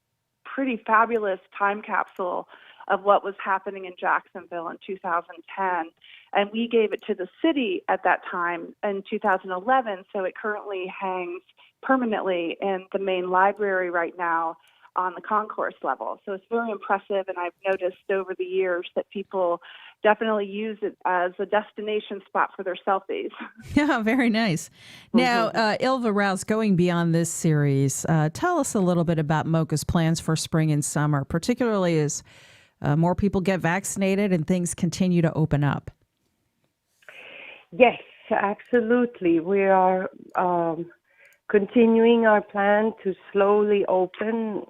pretty fabulous time capsule of what was happening in Jacksonville in 2010. And we gave it to the city at that time in 2011, so it currently hangs permanently in the main library right now on the concourse level. So it's very impressive, and I've noticed over the years that people definitely use it as a destination spot for their selfies. Yeah, very nice. Now, Ilva Rouse, going beyond this series, tell us a little bit about Mocha's plans for spring and summer, particularly as more people get vaccinated and things continue to open up. Yes, absolutely. We are continuing our plan to slowly open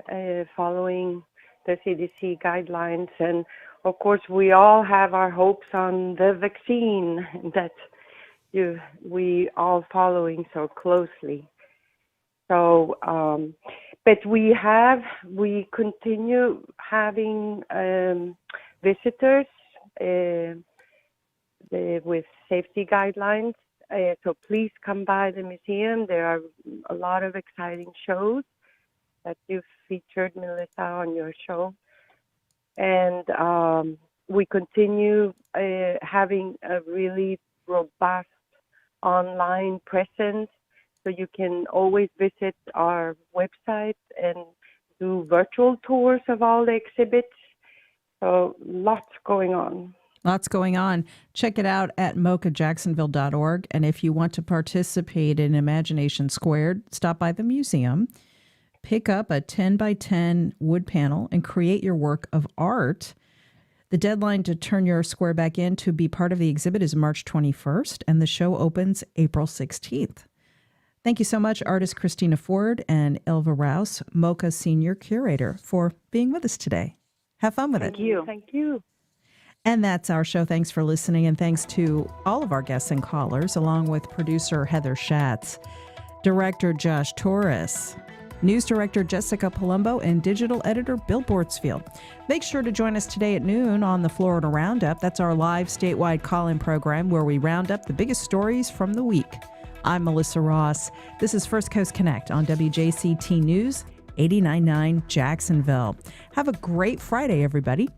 following the CDC guidelines. And of course, we all have our hopes on the vaccine that we all following so closely. So, but we continue having visitors with safety guidelines. So please come by the museum. There are a lot of exciting shows that you've featured, Melissa, on your show. And we continue having a really robust online presence. So you can always visit our website and do virtual tours of all the exhibits. So lots going on. Lots going on. Check it out at mochajacksonville.org. And if you want to participate in Imagination Squared, stop by the museum, pick up a 10 by 10 wood panel, and create your work of art. The deadline to turn your square back in to be part of the exhibit is March 21st, and the show opens April 16th. Thank you so much, artist Christina Ford and Ilva Rouse, Mocha Senior Curator, for being with us today. Have fun with it. Thank you. Thank you. And that's our show. Thanks for listening, and thanks to all of our guests and callers, along with producer Heather Schatz, director Josh Torres, news director Jessica Palumbo, and digital editor Bill Bortsfield. Make sure to join us today at noon on the Florida Roundup. That's our live statewide call-in program where we round up the biggest stories from the week. I'm Melissa Ross. This is First Coast Connect on WJCT News 89.9 Jacksonville. Have a great Friday, everybody.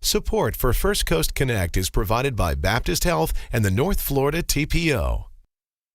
Support for First Coast Connect is provided by Baptist Health and the North Florida TPO.